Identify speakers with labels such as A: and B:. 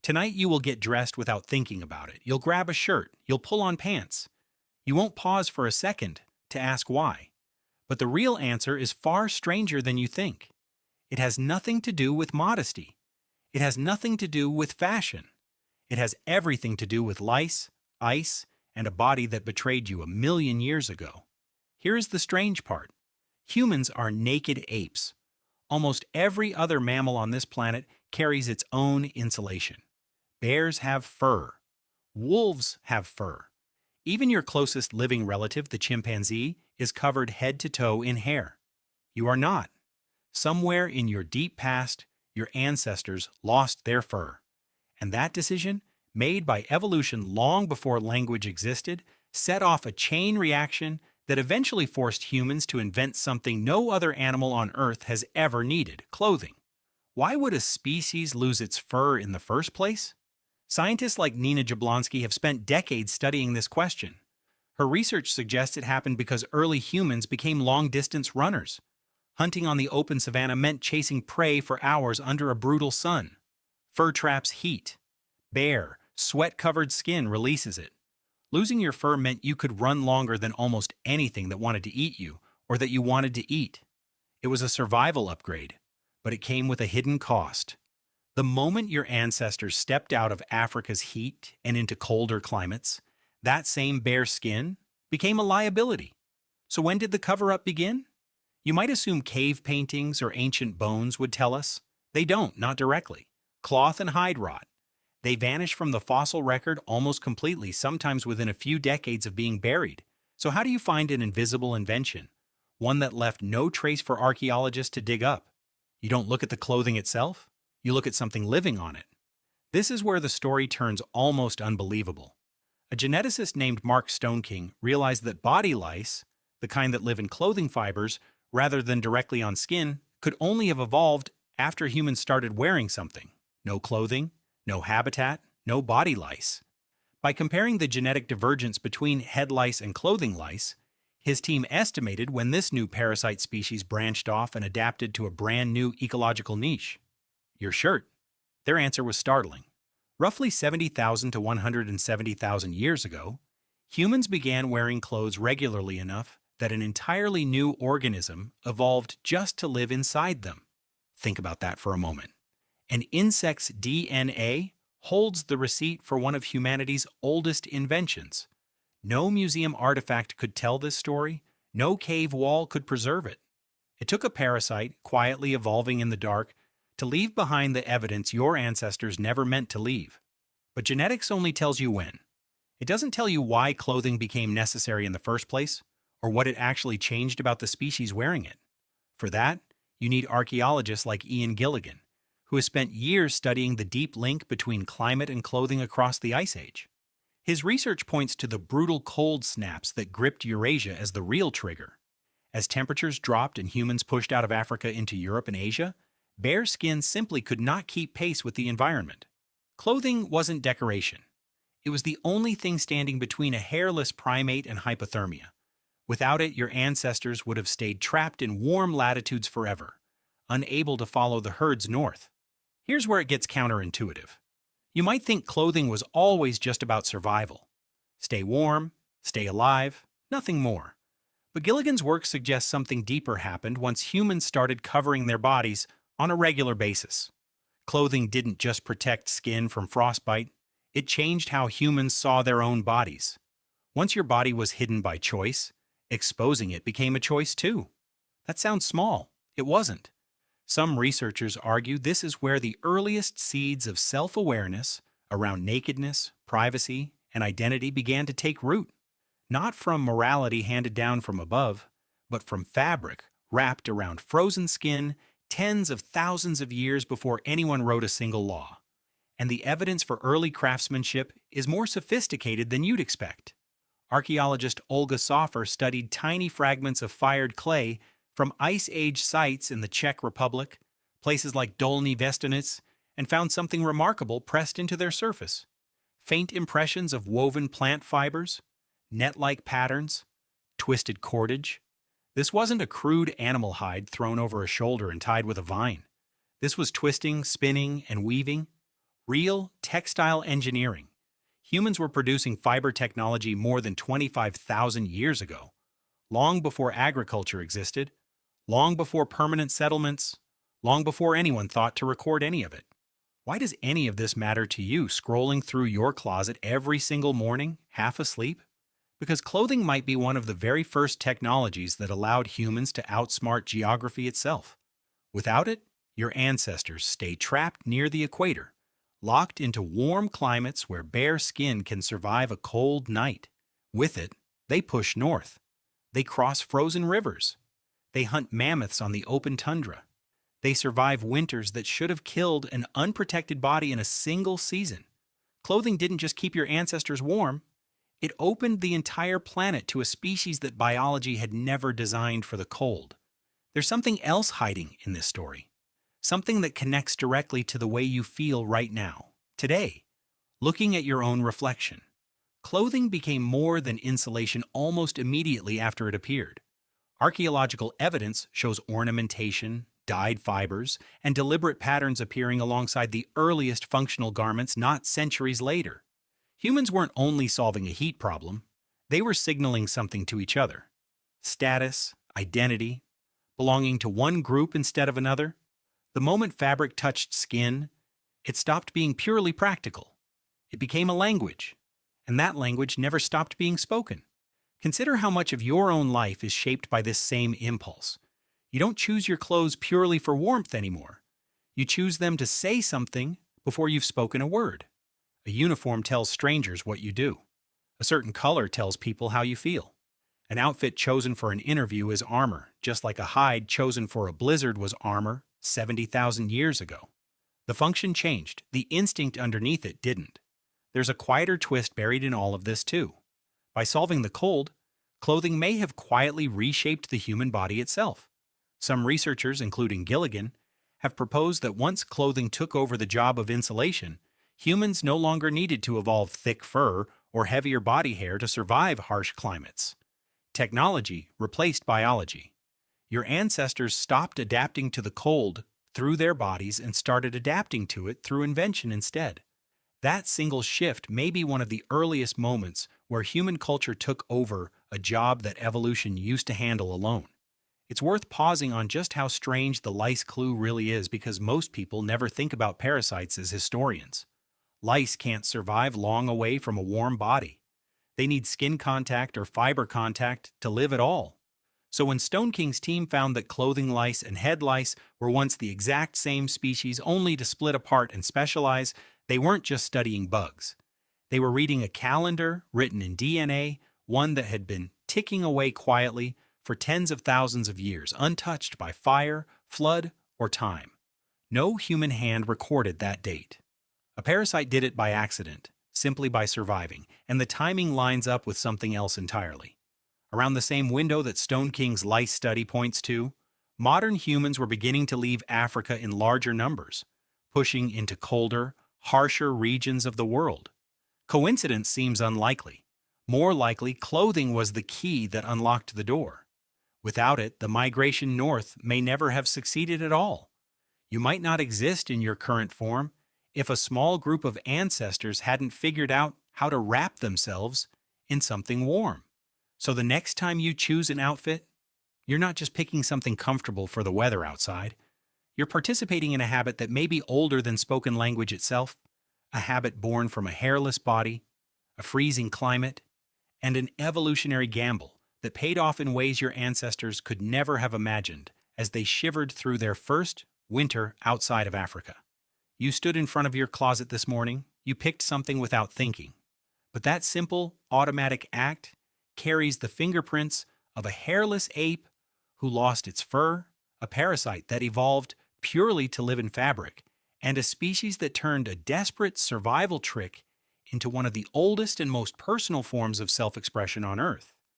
A: Tonight you will get dressed without thinking about it. You'll grab a shirt, you'll pull on pants. You won't pause for a second to ask why. But the real answer is far stranger than you think. It has nothing to do with modesty. It has nothing to do with fashion. It has everything to do with lice, ice, and a body that betrayed you 1,000,000 years ago. Here is the strange part. Humans are naked apes. Almost every other mammal on this planet carries its own insulation. Bears have fur. Wolves have fur. Even your closest living relative, the chimpanzee, is covered head to toe in hair. You are not. Somewhere in your deep past, your ancestors lost their fur. And that decision, made by evolution long before language existed, set off a chain reaction that eventually forced humans to invent something no other animal on Earth has ever needed: clothing. Why would a species lose its fur in the first place? Scientists like Nina Jablonski have spent decades studying this question. Her research suggests it happened because early humans became long-distance runners. Hunting on the open savanna meant chasing prey for hours under a brutal sun. Fur traps heat. Bare, sweat-covered skin releases it. Losing your fur meant you could run longer than almost anything that wanted to eat you or that you wanted to eat. It was a survival upgrade, but it came with a hidden cost. The moment your ancestors stepped out of Africa's heat and into colder climates, that same bare skin became a liability. So when did the cover-up begin? You might assume cave paintings or ancient bones would tell us. They don't, not directly. Cloth and hide rot. They vanish from the fossil record almost completely, sometimes within a few decades of being buried. So how do you find an invisible invention? One that left no trace for archaeologists to dig up. You don't look at the clothing itself. You look at something living on it. This is where the story turns almost unbelievable. A geneticist named Mark Stoneking realized that body lice, the kind that live in clothing fibers rather than directly on skin, could only have evolved after humans started wearing something. No clothing, no habitat, no body lice. By comparing the genetic divergence between head lice and clothing lice, his team estimated when this new parasite species branched off and adapted to a brand new ecological niche. Your shirt. Their answer was startling. Roughly 70,000 to 170,000 years ago, humans began wearing clothes regularly enough that an entirely new organism evolved just to live inside them. Think about that for a moment. An insect's DNA holds the receipt for one of humanity's oldest inventions. No museum artifact could tell this story. No cave wall could preserve it. It took a parasite, quietly evolving in the dark, to leave behind the evidence your ancestors never meant to leave. But genetics only tells you when. It doesn't tell you why clothing became necessary in the first place, or what it actually changed about the species wearing it. For that, you need archaeologists like Ian Gilligan, who has spent years studying the deep link between climate and clothing across the Ice Age. His research points to the brutal cold snaps that gripped Eurasia as the real trigger. As temperatures dropped and humans pushed out of Africa into Europe and Asia, bare skin simply could not keep pace with the environment. Clothing wasn't decoration. It was the only thing standing between a hairless primate and hypothermia. Without it, your ancestors would have stayed trapped in warm latitudes forever, unable to follow the herds north. Here's where it gets counterintuitive. You might think clothing was always just about survival. Stay warm, stay alive, nothing more. But Gilligan's work suggests something deeper happened once humans started covering their bodies on a regular basis. Clothing didn't just protect skin from frostbite, it changed how humans saw their own bodies. Once your body was hidden by choice, exposing it became a choice too. That sounds small. It wasn't. Some researchers argue this is where the earliest seeds of self-awareness around nakedness, privacy, and identity began to take root. Not from morality handed down from above, but from fabric wrapped around frozen skin tens of thousands of years before anyone wrote a single law. And the evidence for early craftsmanship is more sophisticated than you'd expect. Archaeologist Olga Soffer studied tiny fragments of fired clay from Ice Age sites in the Czech Republic, places like Dolní Věstonice, and found something remarkable pressed into their surface. Faint impressions of woven plant fibers, net-like patterns, twisted cordage. This wasn't a crude animal hide thrown over a shoulder and tied with a vine. This was twisting, spinning, and weaving, Real textile engineering. Humans were producing fiber technology more than 25,000 years ago, long before agriculture existed, long before permanent settlements, long before anyone thought to record any of it. Why does any of this matter to you scrolling through your closet every single morning, half asleep? Because clothing might be one of the very first technologies that allowed humans to outsmart geography itself. Without it, your ancestors stay trapped near the equator, locked into warm climates where bare skin can survive a cold night. With it, they push north. They cross frozen rivers. They hunt mammoths on the open tundra. They survive winters that should have killed an unprotected body in a single season. Clothing didn't just keep your ancestors warm, it opened the entire planet to a species that biology had never designed for the cold. There's something else hiding in this story. Something that connects directly to the way you feel right now, today, looking at your own reflection. Clothing became more than insulation almost immediately after it appeared. Archaeological evidence shows ornamentation, dyed fibers, and deliberate patterns appearing alongside the earliest functional garments not centuries later. Humans weren't only solving a heat problem, they were signaling something to each other. Status, identity, belonging to one group instead of another. The moment fabric touched skin, it stopped being purely practical. It became a language, and that language never stopped being spoken. Consider how much of your own life is shaped by this same impulse. You don't choose your clothes purely for warmth anymore. You choose them to say something before you've spoken a word. A uniform tells strangers what you do. A certain color tells people how you feel. An outfit chosen for an interview is armor, just like a hide chosen for a blizzard was armor 70,000 years ago. The function changed, the instinct underneath it didn't. There's a quieter twist buried in all of this too. By solving the cold, clothing may have quietly reshaped the human body itself. Some researchers, including Gilligan, have proposed that once clothing took over the job of insulation, humans no longer needed to evolve thick fur or heavier body hair to survive harsh climates. Technology replaced biology. Your ancestors stopped adapting to the cold through their bodies and started adapting to it through invention instead. That single shift may be one of the earliest moments where human culture took over a job that evolution used to handle alone. It's worth pausing on just how strange the lice clue really is because most people never think about parasites as historians. Lice can't survive long away from a warm body. They need skin contact or fiber contact to live at all. So when Stone King's team found that clothing lice and head lice were once the exact same species only to split apart and specialize, they weren't just studying bugs. They were reading a calendar written in DNA, one that had been ticking away quietly for tens of thousands of years, untouched by fire, flood, or time. No human hand recorded that date. A parasite did it by accident, simply by surviving, and the timing lines up with something else entirely. Around the same window that Stone King's lice study points to, modern humans were beginning to leave Africa in larger numbers, pushing into colder, harsher regions of the world. Coincidence seems unlikely. More likely, clothing was the key that unlocked the door. Without it, the migration north may never have succeeded at all. You might not exist in your current form if a small group of ancestors hadn't figured out how to wrap themselves in something warm. So the next time you choose an outfit, you're not just picking something comfortable for the weather outside. You're participating in a habit that may be older than spoken language itself, a habit born from a hairless body, a freezing climate, and an evolutionary gamble that paid off in ways your ancestors could never have imagined as they shivered through their first winter outside of Africa. You stood in front of your closet this morning, you picked something without thinking. But that simple, automatic act carries the fingerprints of a hairless ape who lost its fur, a parasite that evolved purely to live in fabric, and a species that turned a desperate survival trick into one of the oldest and most personal forms of self-expression on Earth.